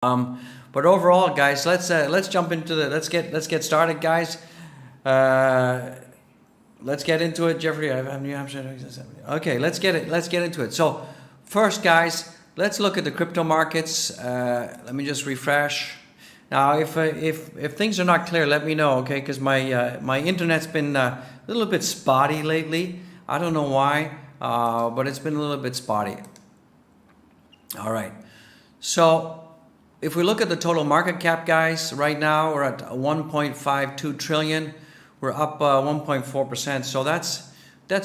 But overall, guys, let's jump into the let's get started, guys. Let's get into it, Jeffrey. I have New Hampshire. Okay, let's get into it. So first, guys, let's look at the crypto markets. Let me just refresh. Now, if things are not clear, let me know, okay? Because my internet's been a little bit spotty lately. I don't know why, but it's been a little bit spotty. All right. So if we look at the total market cap, guys, right now we're at 1.52 trillion. We're up 1.4%. So that's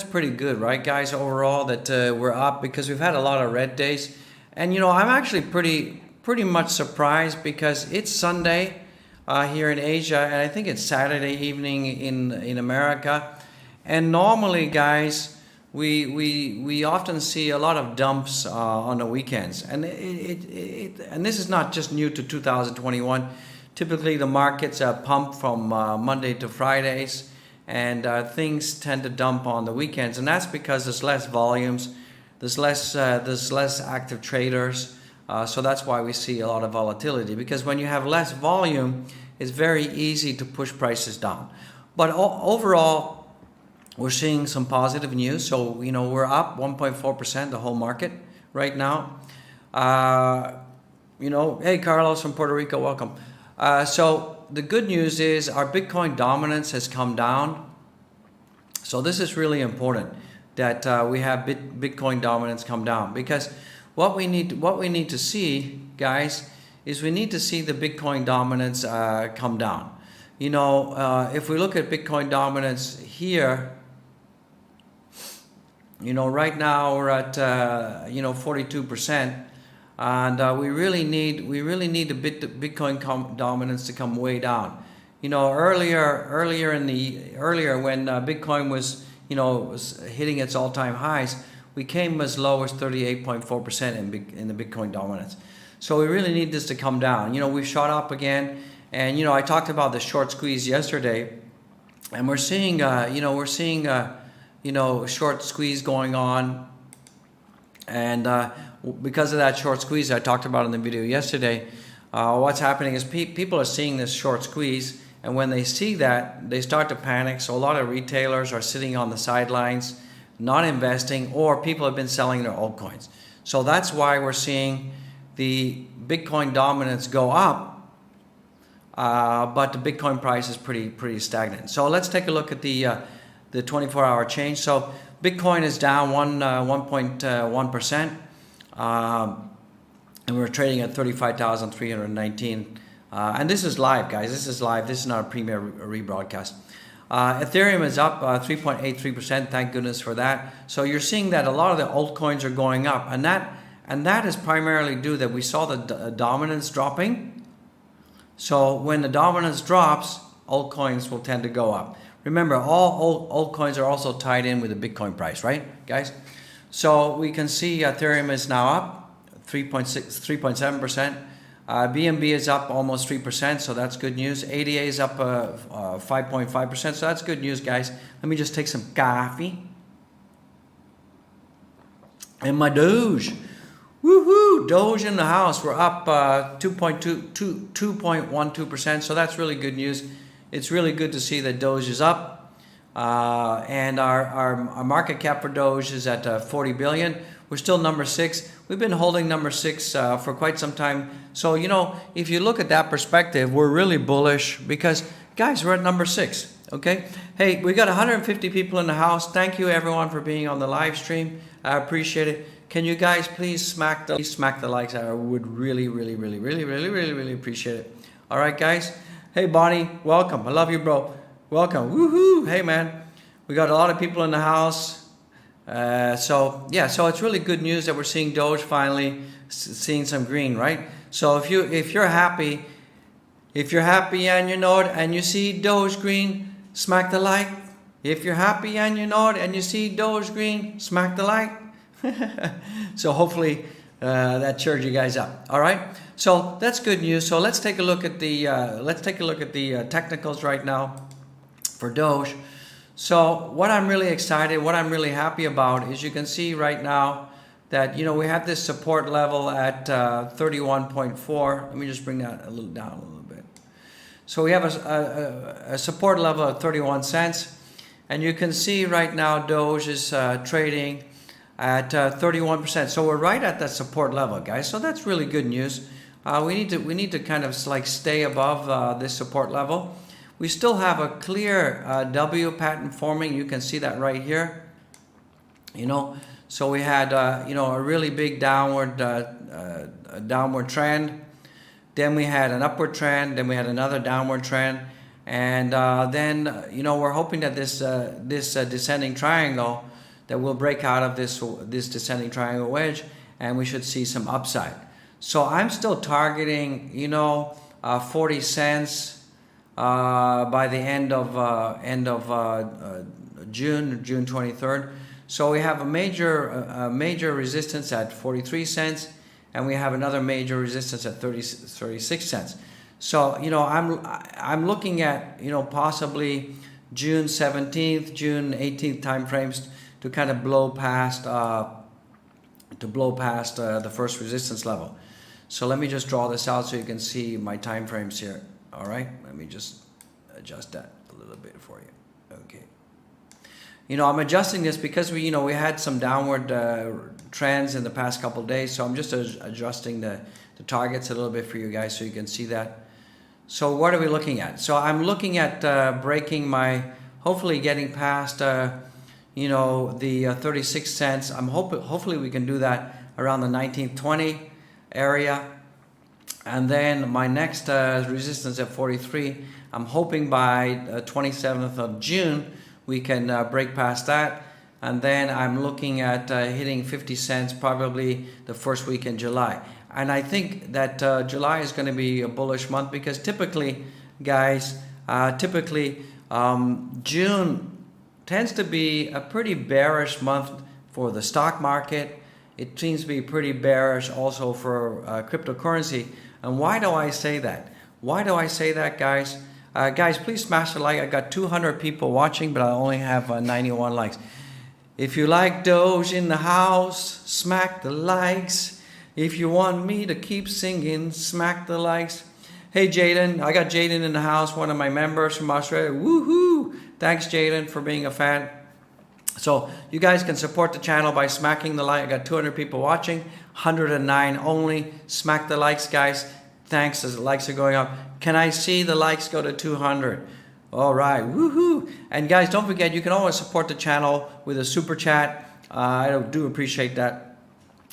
pretty good, right, guys? Overall, that we're up because we've had a lot of red days, and I'm actually pretty much surprised because it's Sunday here in Asia, and I think it's Saturday evening in America. And normally, guys, we often see a lot of dumps on the weekends, and and this is not just new to 2021. Typically, the markets pump from Monday to Fridays, and things tend to dump on the weekends, and that's because there's less volumes, there's less active traders. So that's why we see a lot of volatility, because when you have less volume, it's very easy to push prices down. But overall, we're seeing some positive news. So, we're up 1.4%, the whole market right now. Hey, Carlos from Puerto Rico, welcome. So the good news is our Bitcoin dominance has come down. So this is really important that we have Bitcoin dominance come down, because what we need to see, guys, is we need to see the Bitcoin dominance come down. If we look at Bitcoin dominance here, right now we're at 42%, and we really need the Bitcoin dominance to come way down. Earlier when Bitcoin was hitting its all-time highs, we came as low as 38.4% in the Bitcoin dominance. So we really need this to come down. We've shot up again, and I talked about the short squeeze yesterday, and we're seeing short squeeze going on, and because of that short squeeze I talked about in the video yesterday, what's happening is people are seeing this short squeeze, and when they see that, they start to panic. So a lot of retailers are sitting on the sidelines, not investing, or people have been selling their altcoins. So that's why we're seeing the Bitcoin dominance go up, but the Bitcoin price is pretty stagnant. So let's take a look at the 24-hour change. So Bitcoin is down 1.1%, and we're trading at 35,319. And this is live, guys. This is live. This is not a premier rebroadcast. Ethereum is up 3.83%. Thank goodness for that. So you're seeing that a lot of the altcoins are going up, and that is primarily due that we saw the dominance dropping. So when the dominance drops, altcoins will tend to go up. Remember, all altcoins are also tied in with the Bitcoin price, right, guys? So we can see Ethereum is now up 3.7%. BNB is up almost 3%, so that's good news. ADA is up 5.5%, so that's good news, guys. Let me just take some coffee. And my Doge. Woohoo! Doge in the house. We're up 2.12%, so that's really good news. It's really good to see that Doge is up. And our market cap for Doge is at 40 billion. We're still number 6. We've been holding number 6 for quite some time. So, if you look at that perspective, we're really bullish because, guys, we're at number 6. Okay. Hey, we got 150 people in the house. Thank you, everyone, for being on the live stream. I appreciate it. Can you guys please smack the likes? I would really appreciate it. All right, guys. Hey, Bonnie, welcome. I love you, bro. Welcome. Woohoo. Hey, man. We got a lot of people in the house. So it's really good news that we're seeing Doge finally seeing some green, right? So if you're happy and you know it and you see Doge green, smack the like. If you're happy and you know it and you see Doge green, smack the like. So hopefully that cheers you guys up. All right. So that's good news. So let's take a look at the technicals right now for Doge. So what I'm really excited, what I'm really happy about is you can see right now that, we have this support level at 31.4. Let me just bring that a little down a little bit. So we have a support level of 31 cents. And you can see right now Doge is trading at 31%. So we're right at that support level, guys. So that's really good news. We need to kind of like stay above this support level. We still have a clear W pattern forming. You can see that right here. So we had a really big downward trend. Then we had an upward trend. Then we had another downward trend. And then we're hoping that this descending triangle, that will break out of this descending triangle wedge, and we should see some upside. So I'm still targeting 40 cents by the end of June 23rd. So we have a major resistance at 43 cents, and we have another major resistance at 36 cents. So I'm looking at possibly June 17th, June 18th timeframes to kind of blow past the first resistance level. So let me just draw this out so you can see my timeframes here. All right, let me just adjust that a little bit for you. Okay. I'm adjusting this because we had some downward trends in the past couple of days, so I'm just adjusting the targets a little bit for you guys so you can see that. So what are we looking at? So I'm looking at breaking hopefully getting past the 36 cents. Hopefully we can do that around the 1920 area. And then my next resistance at 43, I'm hoping by 27th of June we can break past that. And then I'm looking at hitting 50 cents probably the first week in July. And I think that July is going to be a bullish month because typically, guys, June tends to be a pretty bearish month for the stock market. It seems to be pretty bearish also for cryptocurrency. And why do I say that? Why do I say that, guys? Guys, please smash the like. I got 200 people watching, but I only have 91 likes. If you like Doge in the house, smack the likes. If you want me to keep singing, smack the likes. Hey, Jaden. I got Jaden in the house, one of my members from Australia. Woohoo! Thanks, Jaden, for being a fan. So you guys can support the channel by smacking the like. I got 200 people watching, 109 only. Smack the likes, guys. Thanks, as the likes are going up. Can I see the likes go to 200? All right, woohoo! And guys, don't forget, you can always support the channel with a super chat. I do appreciate that.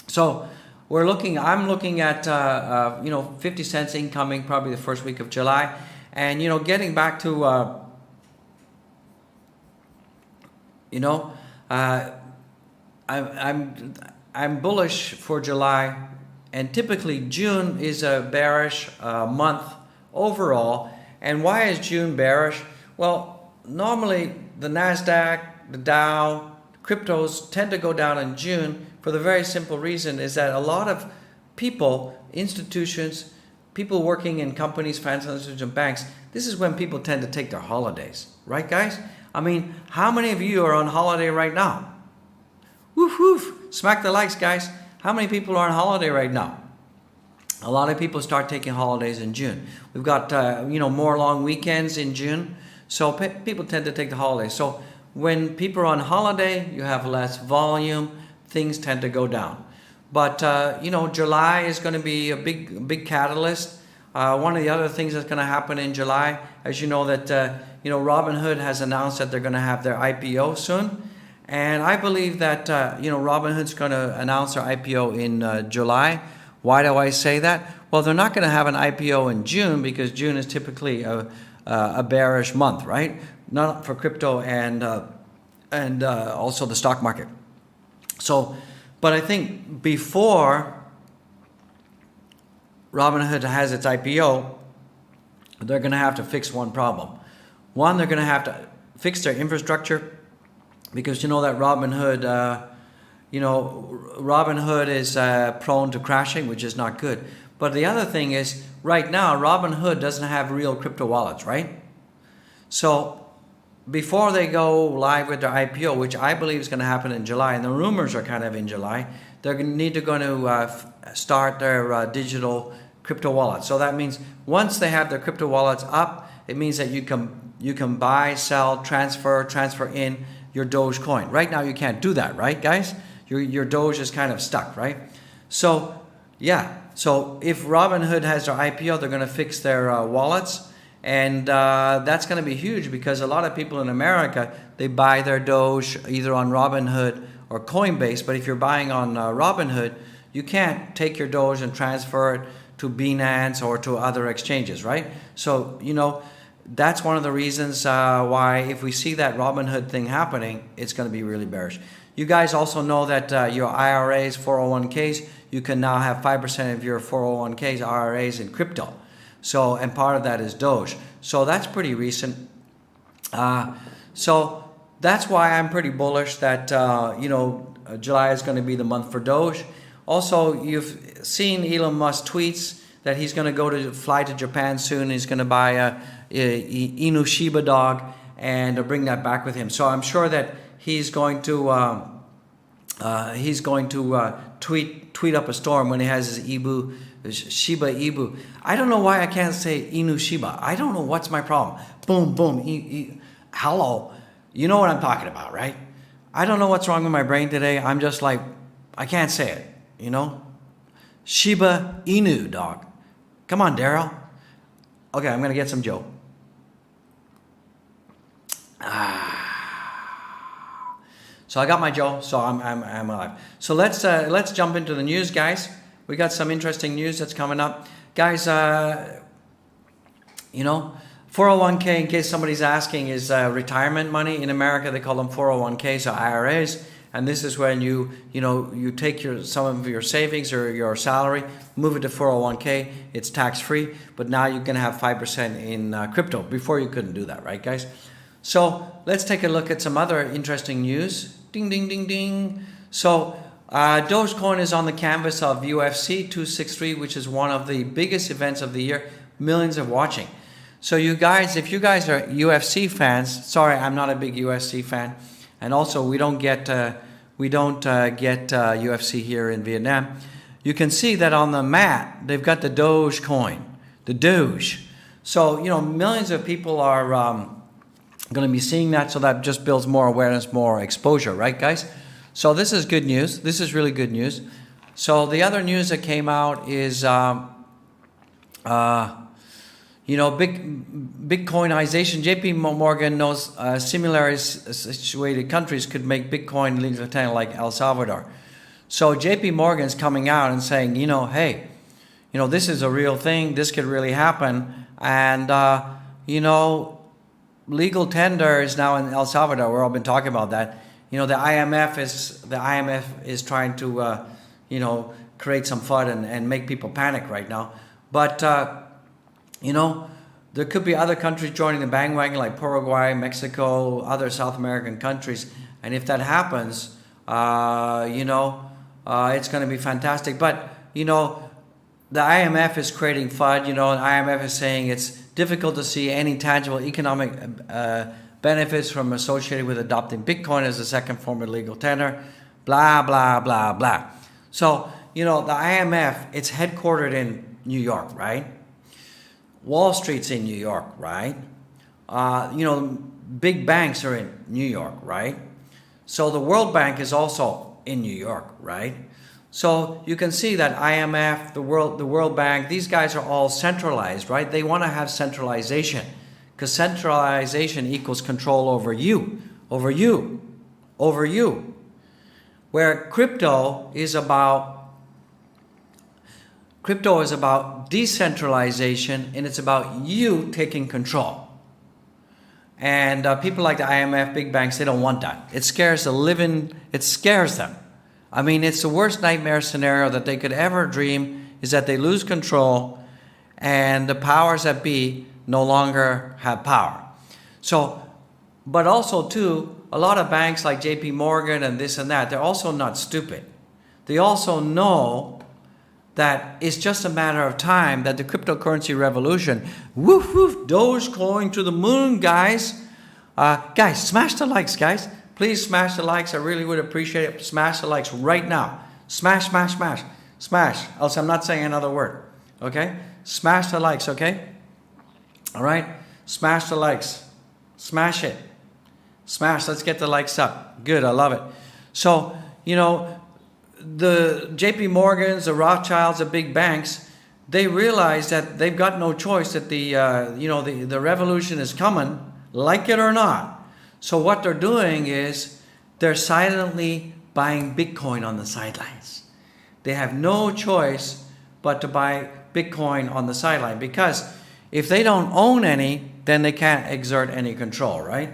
So I'm looking at 50 cents incoming probably the first week of July, and getting back to I'm bullish for July, and typically June is a bearish month overall. And why is June bearish? Well, normally the Nasdaq, the Dow, cryptos tend to go down in June for the very simple reason is that a lot of people, institutions, people working in companies, financial institutions, and banks, this is when people tend to take their holidays, right, guys? I mean, how many of you are on holiday right now? Woof, woof. Smack the likes, guys. How many people are on holiday right now? A lot of people start taking holidays in June. We've got, more long weekends in June. So people tend to take the holidays. So when people are on holiday, you have less volume. Things tend to go down. But, July is going to be a big catalyst. One of the other things that's going to happen in July, as you know, that, Robinhood has announced that they're going to have their IPO soon. And I believe that, Robinhood's going to announce their IPO in July. Why do I say that? Well, they're not going to have an IPO in June because June is typically a bearish month, right? Not for crypto and also the stock market. So, but I think before Robinhood has its IPO, they're going to have to fix one problem. One, they're going to have to fix their infrastructure because you know that Robinhood is prone to crashing, which is not good. But the other thing is, right now, Robinhood doesn't have real crypto wallets, right? So before they go live with their IPO, which I believe is going to happen in July, and the rumors are kind of in July, they're going to start their digital crypto wallet. So that means once they have their crypto wallets up, it means that you can buy, sell, transfer in your Dogecoin. Right now you can't do that, right, guys? Your Doge is kind of stuck, right? So yeah, so if Robinhood has their IPO, they're going to fix their wallets, and that's going to be huge because a lot of people in America, they buy their Doge either on Robinhood or Coinbase. But if you're buying on Robinhood, you can't take your Doge and transfer it to Binance or to other exchanges, right? So, you know, that's one of the reasons why if we see that Robinhood thing happening, it's going to be really bearish. You guys also know that your IRAs, 401ks, you can now have 5% of your 401ks, IRAs in crypto. So, and part of that is Doge. So that's pretty recent. So that's why I'm pretty bullish that, you know, July is going to be the month for Doge. Also, you've seen Elon Musk tweets that he's going to fly to Japan soon. He's going to buy a Inu Shiba dog and bring that back with him. So I'm sure that he's going to tweet up a storm when he has his Shiba Inu. I don't know why I can't say Inu Shiba. I don't know what's my problem. Boom, boom, hello. You know what I'm talking about, right? I don't know what's wrong with my brain today. I'm just like, I can't say it, you know? Shiba Inu dog. Come on, Daryl. Okay, I'm gonna get some Joe. So I got my Joe, so I'm alive. So let's jump into the news, guys. We got some interesting news that's coming up, guys. You know, 401k, in case somebody's asking, is retirement money. In America, they call them 401ks or IRAs. And this is when you take some of your savings or your salary, move it to 401k. It's tax free, but now you can have 5% in crypto. Before you couldn't do that, right, guys? So let's take a look at some other interesting news. Ding, ding, ding, ding. So Dogecoin is on the canvas of UFC 263, which is one of the biggest events of the year. Millions are watching. So you guys, if you guys are UFC fans, sorry, I'm not a big UFC fan. And also, we don't get UFC here in Vietnam. You can see that on the mat, they've got the Dogecoin, the Doge. So, you know, millions of people are going to be seeing that, so that just builds more awareness, more exposure, right, guys? So this is good news. This is really good news. So the other news that came out is, you know, Bitcoinization. JP Morgan knows similarly situated countries could make Bitcoin legal tender like El Salvador. So JP Morgan's coming out and saying, you know, hey, you know, this is a real thing. This could really happen. And, you know, legal tender is now in El Salvador. We've all been talking about that. You know, the IMF is trying to, you know, create some FUD and make people panic right now. But, you know, there could be other countries joining the bandwagon like Paraguay, Mexico, other South American countries. And if that happens, you know, it's going to be fantastic. But, you know, the IMF is creating FUD. You know, the IMF is saying it's difficult to see any tangible economic benefits from associated with adopting Bitcoin as a second form of legal tender. Blah, blah, blah, blah. So, you know, the IMF, it's headquartered in New York, right? Wall Street's in New York, right? You know, big banks are in New York, right? So the World Bank is also in New York, right? So you can see that IMF, the World Bank, these guys are all centralized, right? They want to have centralization because centralization equals control over you. Where crypto is about decentralization, and it's about you taking control. And people like the IMF, big banks, they don't want that. It scares them. I mean, it's the worst nightmare scenario that they could ever dream, is that they lose control and the powers that be no longer have power. So, but also too, a lot of banks like JP Morgan and this and that, they're also not stupid. They also know that it's just a matter of time that the cryptocurrency revolution, woof woof, Dogecoin to the moon, guys. Guys, smash the likes, guys. Please smash the likes. I really would appreciate it. Smash the likes right now. Smash, smash, smash. Smash. Else I'm not saying another word. Okay? Smash the likes, okay? All right? Smash the likes. Smash it. Smash. Let's get the likes up. Good. I love it. So, you know, the JP Morgans, the Rothschilds, the big banks, they realize that they've got no choice, that the revolution is coming, like it or not. So what they're doing is they're silently buying Bitcoin on the sidelines. They have no choice but to buy Bitcoin on the sideline, because if they don't own any, then they can't exert any control, right?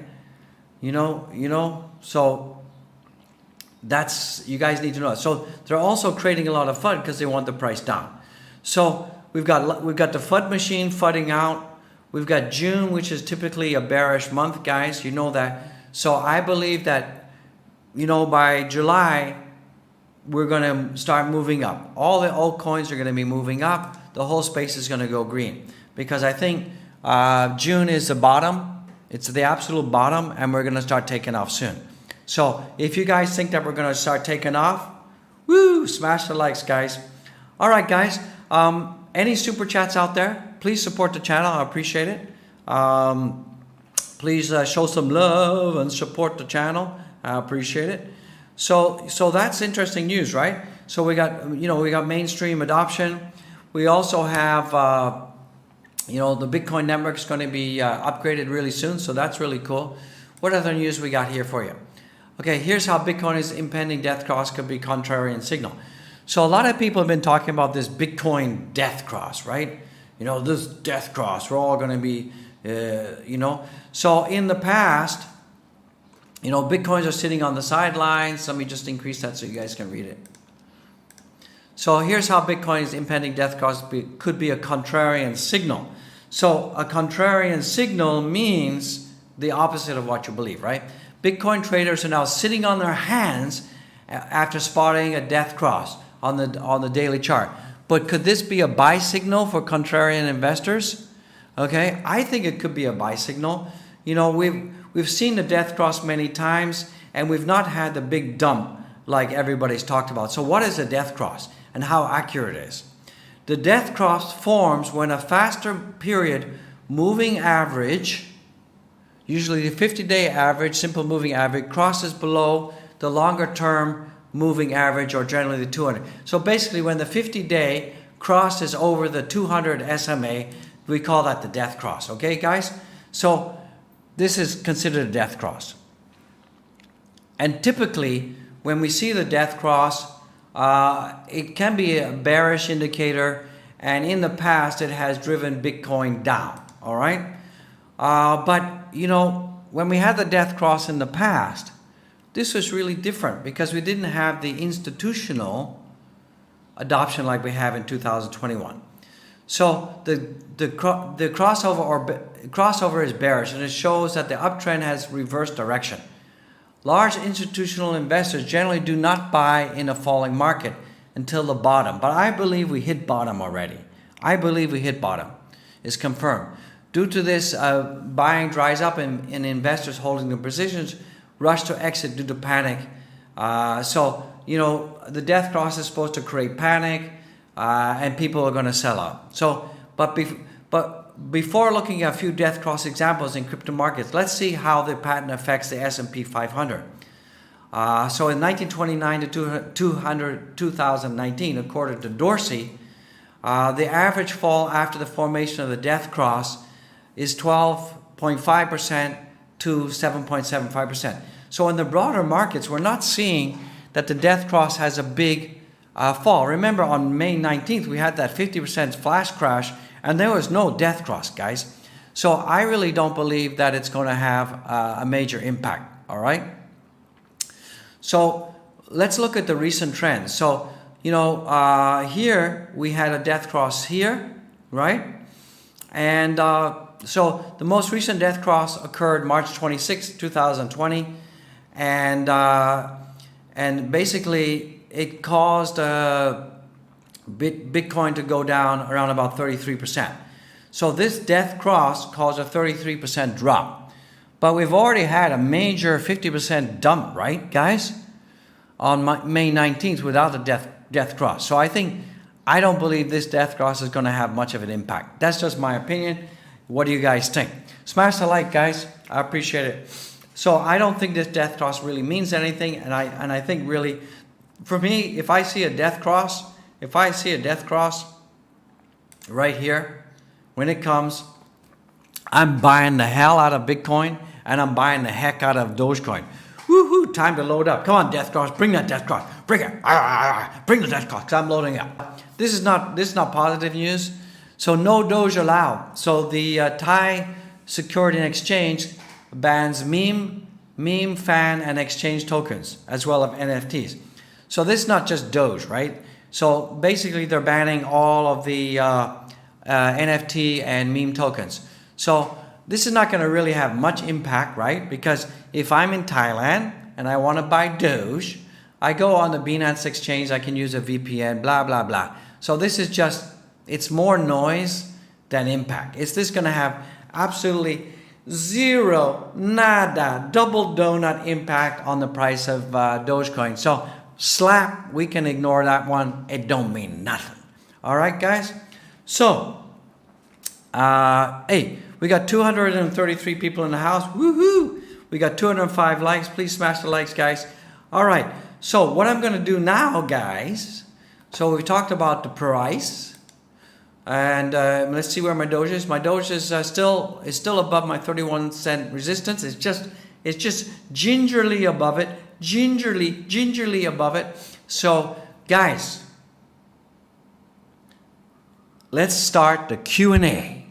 So that's, you guys need to know. So they're also creating a lot of FUD because they want the price down. So we've got the FUD machine FUDding out. We've got June, which is typically a bearish month, guys. You know that. So I believe that, by July, we're going to start moving up. All the altcoins are going to be moving up. The whole space is going to go green, because I think June is the bottom. It's the absolute bottom, and we're going to start taking off soon. So if you guys think that we're going to start taking off, woo, smash the likes, guys. All right, guys. Any super chats out there? Please support the channel. I appreciate it. Please show some love and support the channel. I appreciate it. So that's interesting news, right? So we got mainstream adoption. We also have the Bitcoin network is going to be upgraded really soon. So that's really cool. What other news we got here for you? Okay, here's how Bitcoin's impending death cross could be contrarian signal. So a lot of people have been talking about this Bitcoin death cross, right? This death cross, we're all going to be, So in the past, Bitcoins are sitting on the sidelines. Let me just increase that so you guys can read it. So here's how Bitcoin's impending death cross could be a contrarian signal. So a contrarian signal means the opposite of what you believe, right? Bitcoin traders are now sitting on their hands after spotting a death cross on the daily chart. But could this be a buy signal for contrarian investors? Okay, I think it could be a buy signal. We've seen the death cross many times, and we've not had the big dump like everybody's talked about. So what is a death cross, and how accurate it is? The death cross forms when a faster period moving average, usually the 50-day average, simple moving average, crosses below the longer term moving average, or generally the 200. So basically when the 50-day crosses over the 200 SMA, we call that the death cross. Okay, guys? So this is considered a death cross. And typically, when we see the death cross, it can be a bearish indicator, and in the past, it has driven Bitcoin down. All right? But when we had the death cross in the past, this was really different because we didn't have the institutional adoption like we have in 2021. So the crossover is bearish, and it shows that the uptrend has reversed direction. Large institutional investors generally do not buy in a falling market until the bottom, but I believe we hit bottom already. I believe we hit bottom. It's confirmed. Due to this, buying dries up, and investors holding their positions rush to exit due to panic. The death cross is supposed to create panic, and people are going to sell out. So, but before looking at a few death cross examples in crypto markets, let's see how the pattern affects the S&P 500. So in 1929 to 2019, according to Dorsey, the average fall after the formation of the death cross is 12.5% to 7.75%. So in the broader markets, we're not seeing that the death cross has a big fall. Remember, on May 19th, we had that 50% flash crash, and there was no death cross, guys. So I really don't believe that it's going to have a major impact, all right? So let's look at the recent trends. So, here we had a death cross here, right? And so the most recent death cross occurred March 26, 2020. And basically it caused Bitcoin to go down around about 33%. So this death cross caused a 33% drop. But we've already had a major 50% dump, right, guys? On May 19th without the death cross. So I don't believe this death cross is going to have much of an impact. That's just my opinion. What do you guys think? Smash the like, guys. I appreciate it. So I don't think this death cross really means anything, and I think really, for me, if I see a death cross right here, when it comes, I'm buying the hell out of Bitcoin, and I'm buying the heck out of Dogecoin. Woohoo! Time to load up. Come on, death cross. Bring that death cross. Bring it. Bring the death cross. 'Cause I'm loading up. This is not positive news. So no Doge allowed. So the Thai Security and Exchange bans meme, fan, and exchange tokens, as well as NFTs. So this is not just Doge, right? So basically they're banning all of the NFT and meme tokens. So this is not going to really have much impact, right? Because if I'm in Thailand and I want to buy Doge, I go on the Binance exchange, I can use a VPN, blah, blah, blah. So this is just, it's more noise than impact. Is this going to have absolutely zero, nada, double donut impact on the price of Dogecoin? So slap, we can ignore that one. It don't mean nothing. All right, guys? So, hey, we got 233 people in the house. Woohoo! We got 205 likes. Please smash the likes, guys. All right. So what I'm going to do now, guys. So we talked about the price, and let's see where my Doge is. My Doge is still above my 31-cent resistance. It's just gingerly above it. Gingerly above it. So, guys, let's start the Q&A.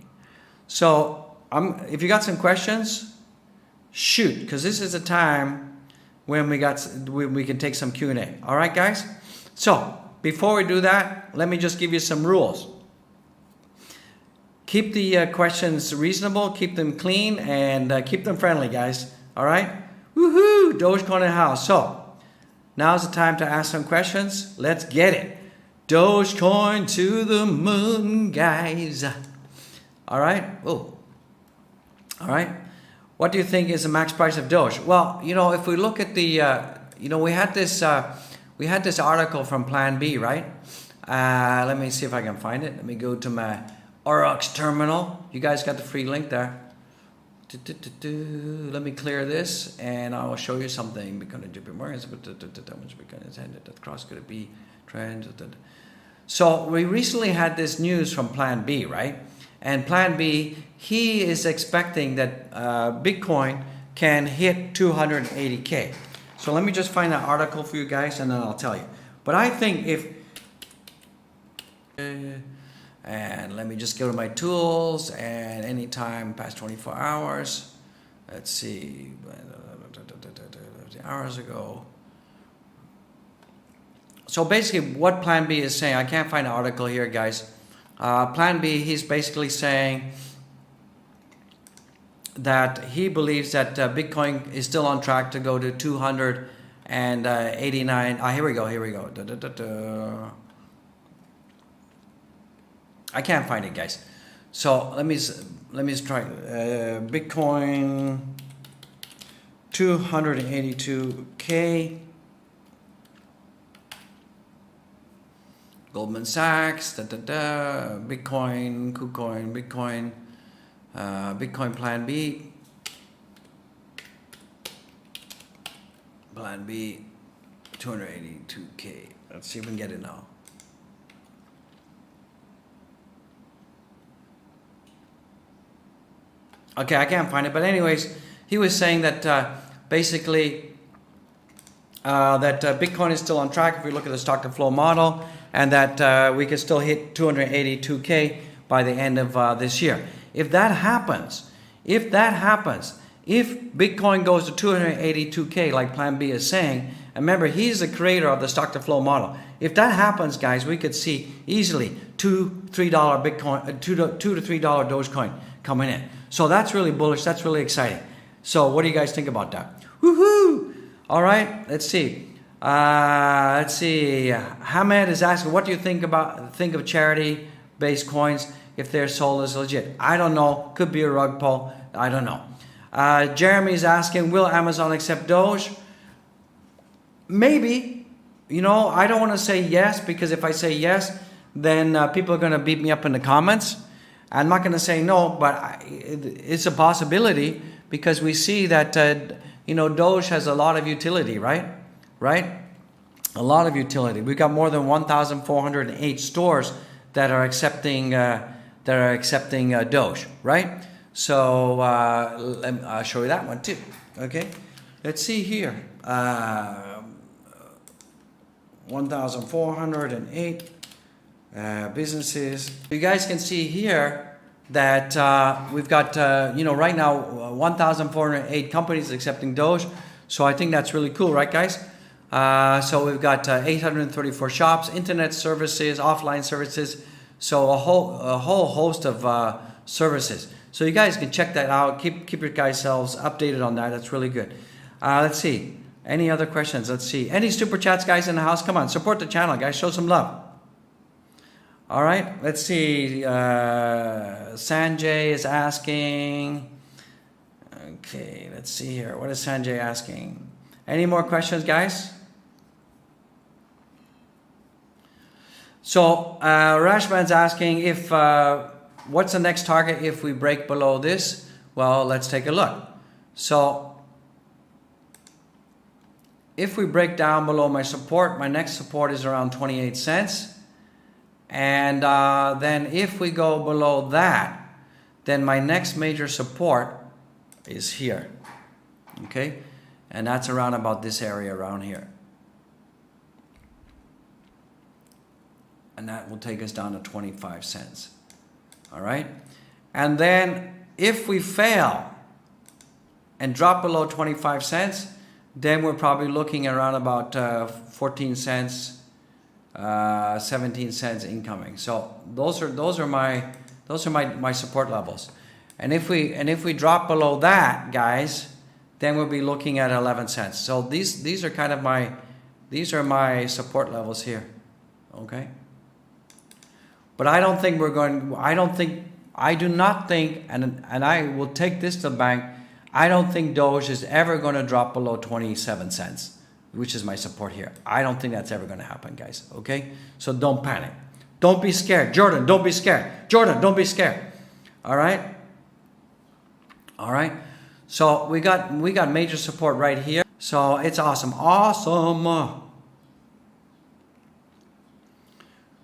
So, if you got some questions, shoot, because this is a time when we can take some Q&A. All right, guys? So, before we do that, let me just give you some rules. Keep the questions reasonable, keep them clean, and keep them friendly, guys. All right? Woohoo! Dogecoin in the house. So, now's the time to ask some questions. Let's get it. Dogecoin to the moon, guys. All right? Oh. All right? What do you think is the max price of Doge? Well, if we look at the, we had this article from Plan B, right? Let me see if I can find it. Let me go to my RX terminal. You guys got the free link there. Let me clear this, and I will show you something. Because that cross could it be trend? So we recently had this news from Plan B, right? And Plan B, he is expecting that Bitcoin can hit 280K. So let me just find that article for you guys, and then I'll tell you. But I think if, and let me just go to my tools, and anytime past 24 hours, let's see, hours ago. So basically what Plan B is saying, I can't find an article here, guys. Plan B, he's basically saying that he believes that Bitcoin is still on track to go to 289. Here we go. I can't find it, guys. So let me try. Bitcoin 282K. Goldman Sachs, Bitcoin, KuCoin, Bitcoin Plan B. Plan B, 282K. Let's see if we can get it now. Okay, I can't find it, but anyways, he was saying that basically that Bitcoin is still on track if we look at the stock to flow model, and that we could still hit 282K by the end of this year. If that happens, if Bitcoin goes to 282K like Plan B is saying, and remember, he's the creator of the stock to flow model. If that happens, guys, we could see easily $2-3 Bitcoin, $2 to $3 Dogecoin coming in. So that's really bullish. That's really exciting. So what do you guys think about that? Woohoo! All right, let's see. Hamed is asking, what do you think of charity-based coins if they're sold as legit? I don't know. Could be a rug pull. I don't know. Jeremy is asking, will Amazon accept Doge? Maybe. you know, I don't want to say yes, because if I say yes, then people are going to beat me up in the comments. I'm not going to say no, but it's a possibility, because we see that, you know, Doge has a lot of utility, right? Right? A lot of utility. We've got more than 1,408 stores that are accepting Doge, right? So I'll show you that one too. Okay, let's see here. 1,408 businesses. You guys can see here that we've got, you know, right now 1,408 companies accepting Doge. So I think that's really cool, right, guys? So we've got 834 shops, internet services, offline services. So a whole host of services. So you guys can check that out. Keep your guys selves updated on that. That's really good. Let's see. Any other questions? Let's see. Any super chats, guys, in the house? Come on, support the channel, guys. Show some love. All right. Let's see. Sanjay is asking. Okay. Let's see here. What is Sanjay asking? Any more questions, guys? So Rashman's asking if what's the next target if we break below this? Well, let's take a look. So if we break down below my support, my next support is around 28 cents. And then if we go below that, then my next major support is here. Okay? And that's around about this area around here. And that will take us down to 25 cents. All right? And then if we fail and drop below 25 cents, then we're probably looking around about 14 cents, 17 cents incoming. So those are my support levels. And if we drop below that, guys, then we'll be looking at 11 cents. So these are kind of my support levels here. Okay? But I do not think, and I will take this to the bank, I don't think Doge is ever going to drop below 27 cents, which is my support here. I don't think that's ever going to happen, guys. Okay? So don't panic. Don't be scared. Jordan, don't be scared. Jordan, don't be scared. All right? All right? So we got major support right here. So it's awesome. Awesome.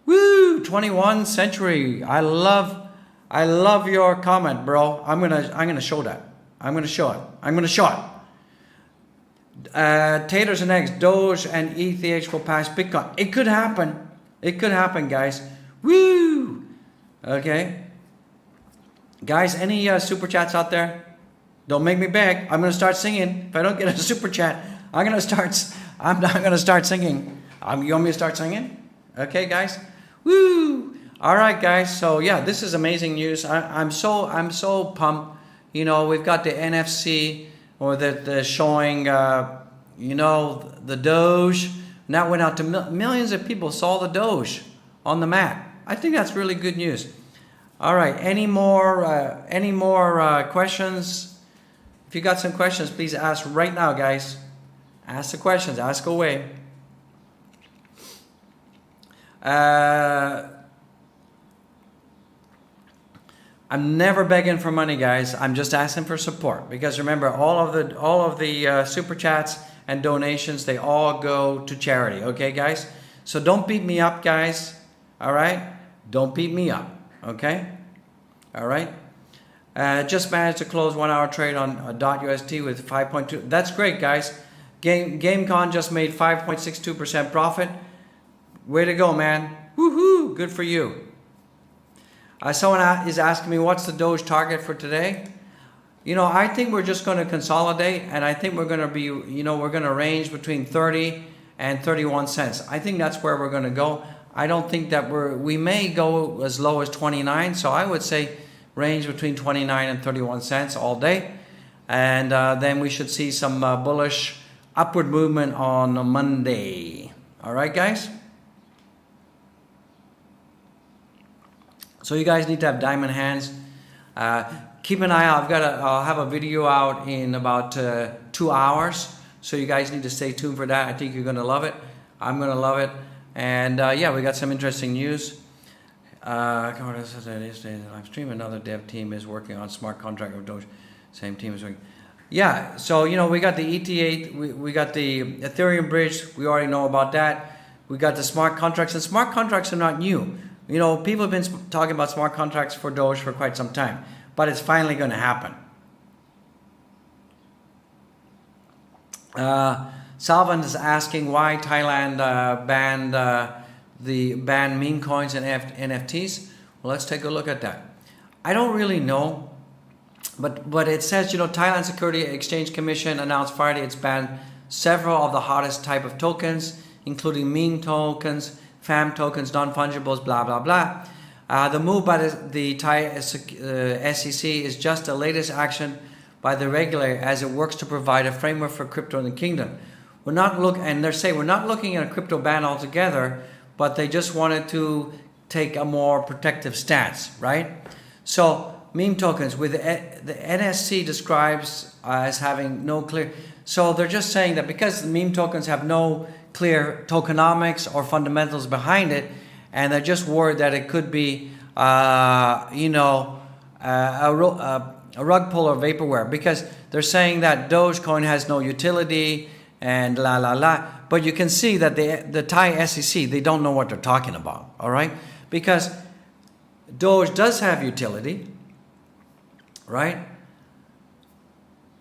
Woo! 21 century. I love your comment, bro. I'm gonna show that. I'm gonna show it. Taters and eggs, Doge and ETH will pass Bitcoin. It could happen. It could happen, guys. Woo! Okay. Guys, any super chats out there? Don't make me beg. I'm gonna start singing. If I don't get a super chat, I'm not gonna start singing. You want me to start singing? Okay, guys. Woo! All right, guys. So yeah, this is amazing news. I'm so pumped. You know, we've got the NFC or the showing. You know, the Doge. And that went out to millions of people saw the Doge on the map. I think that's really good news. All right. Any more questions? If you got some questions, please ask right now, guys. Ask the questions. Ask away. I'm never begging for money, guys. I'm just asking for support, because remember, all of the super chats and donations, they all go to charity. Okay, guys. So don't beat me up, guys. All right. Don't beat me up. Okay. All right. Just managed to close 1 hour trade on .UST with 5.2. That's great, guys. GameCon just made 5.62% profit. Way to go, man. Woohoo! Good for you. Someone is asking me, what's the Doge target for today? You know, I think we're just going to consolidate, and I think we're going to be, you know, we're going to range between 30 and 31 cents. I think that's where we're going to go. I don't think that we may go as low as 29. So I would say range between 29 and 31 cents all day. And then we should see some bullish upward movement on Monday. All right, guys? So you guys need to have diamond hands. Keep an eye out. I'll have a video out in about 2 hours. So you guys need to stay tuned for that. I think you're going to love it. I'm gonna love it. And yeah, we got some interesting news. Live stream. Another dev team is working on smart contract of Doge. Same team is working. Yeah, so we got the ET8, we got the Ethereum bridge. We already know about that. We got the smart contracts, and smart contracts are not new. People have been talking about smart contracts for Doge for quite some time, but it's finally going to happen. Salvan is asking why Thailand banned meme coins and NFTs. Well, let's take a look at that. I don't really know, but it says Thailand Security Exchange Commission announced Friday it's banned several of the hottest type of tokens, including meme tokens, FAM tokens, non-fungibles, blah blah blah. The move by the Thai SEC is just the latest action by the regulator as it works to provide a framework for crypto in the kingdom. And they're saying we're not looking at a crypto ban altogether, but they just wanted to take a more protective stance, right? So meme tokens with the NSC describes as having no clear. So they're just saying that because the meme tokens have no clear tokenomics or fundamentals behind it, and they're just worried that it could be, a rug pull or vaporware, because they're saying that Dogecoin has no utility and la la la. But you can see that the Thai SEC, they don't know what they're talking about, all right? Because Doge does have utility, right?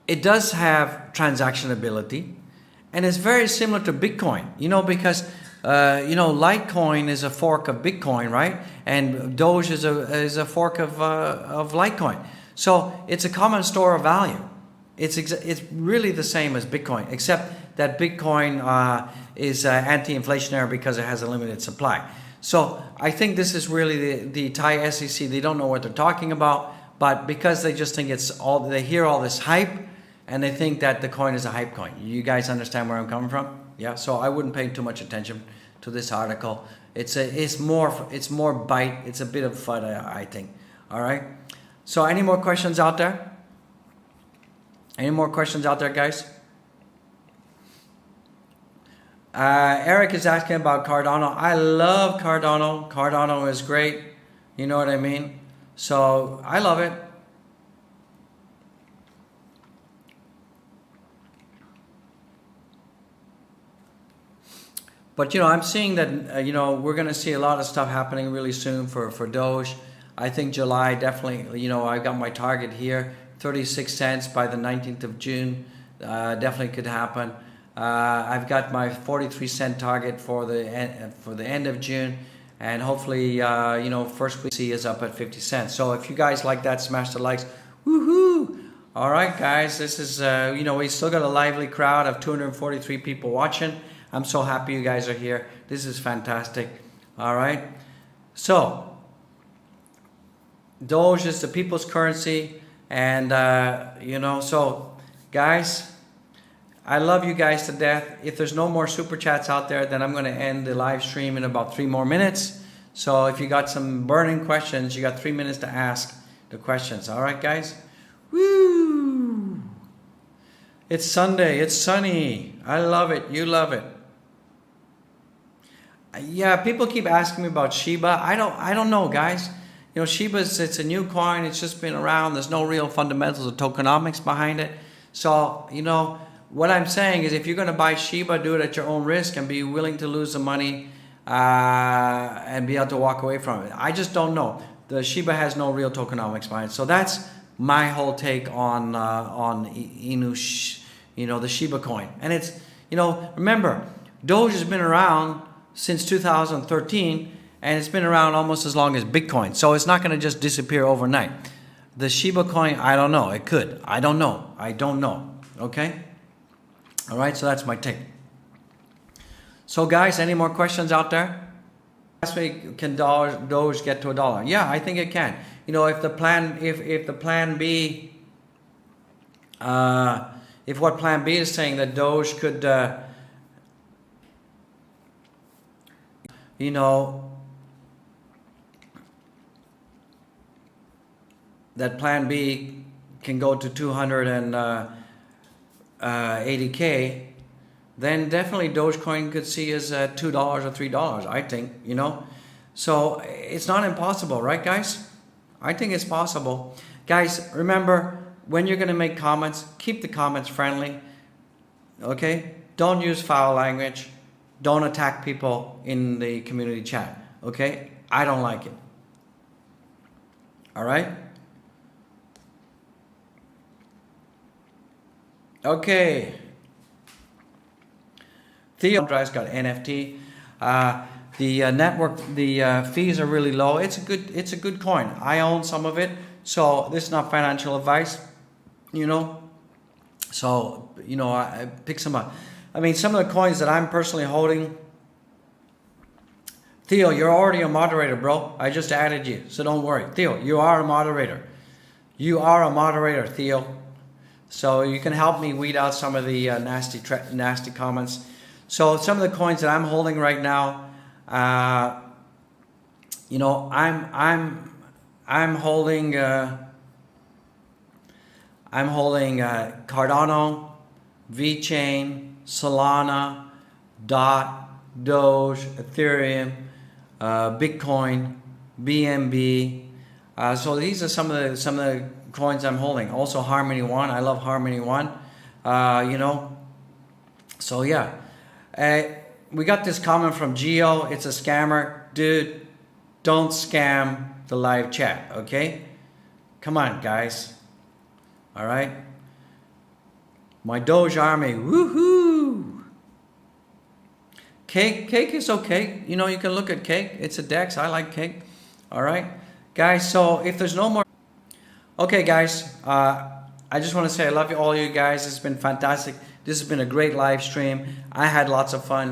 It does have transaction-ability, and it's very similar to Bitcoin, because Litecoin is a fork of Bitcoin, right? And Doge is a fork of Litecoin. So it's a common store of value. It's really the same as Bitcoin, except that Bitcoin is anti-inflationary because it has a limited supply. So I think this is really the Thai SEC. They don't know what they're talking about, but because they just think they hear all this hype, and they think that the coin is a hype coin. You guys understand where I'm coming from? Yeah. So I wouldn't pay too much attention to this article. It's more bite. It's a bit of FUD, I think. All right. So any more questions out there? Any more questions out there, guys? Eric is asking about Cardano. I love Cardano. Cardano is great. You know what I mean? So I love it. But I'm seeing that we're going to see a lot of stuff happening really soon for Doge. I think July definitely. I got my target here, 36 cents by the 19th of June. Definitely could happen. I've got my 43-cent target for the end of June, and hopefully first we see is up at 50 cents. So if you guys like that, smash the likes. Woohoo! All right, guys, this is we still got a lively crowd of 243 people watching. I'm so happy you guys are here. This is fantastic. All right. So, Doge is the people's currency. And, so, guys, I love you guys to death. If there's no more super chats out there, then I'm going to end the live stream in about 3 more minutes. So, if you got some burning questions, you got 3 minutes to ask the questions. All right, guys? Woo! It's Sunday. It's sunny. I love it. You love it. Yeah, people keep asking me about Shiba. I don't know, guys. Shiba it's a new coin. It's just been around. There's no real fundamentals or tokenomics behind it. So, what I'm saying is if you're going to buy Shiba, do it at your own risk and be willing to lose the money and be able to walk away from it. I just don't know. The Shiba has no real tokenomics behind it. So that's my whole take on Inu, the Shiba coin. And it's, remember, Doge has been around since 2013, and it's been around almost as long as Bitcoin. So it's not going to just disappear overnight. The Shiba coin, I don't know. It could. I don't know. Okay? All right, so that's my take. So guys, any more questions out there? Last week, can Doge get to $1? Yeah, I think it can. If the plan B, if what plan B is saying that Doge could, that plan B can go to 280K, then definitely Dogecoin could see as $2 or $3, I think, you know. So it's not impossible, right, guys? I think it's possible. Guys, remember, when you're going to make comments, keep the comments friendly, okay? Don't use foul language. Don't attack people in the community chat, okay? I don't like it. All right? Okay. Theo Drive's got NFT. The fees are really low. It's a good coin. I own some of it, so this is not financial advice, you know. So you know, I pick some up. I mean, some of the coins that I'm personally holding. Theo, you're already a moderator, bro. I just added you, so don't worry. Theo, you are a moderator. You are a moderator, Theo. So you can help me weed out some of the nasty comments. So some of the coins that I'm holding right now, you know, I'm holding Cardano, VeChain, Solana, DOT, Doge, Ethereum, Bitcoin, BNB. So these are some of the coins I'm holding. Also Harmony One. I love Harmony One. You know. So yeah. We got this comment from Geo. It's a scammer. Dude, don't scam the live chat, okay? Come on, guys. All right? My Doge army. Woohoo! Cake is okay. You know, you can look at Cake. It's a DEX. I like Cake. All right? Guys, so if there's no more... Okay, guys. I just want to say I love you all, you guys. It's been fantastic. This has been a great live stream. I had lots of fun.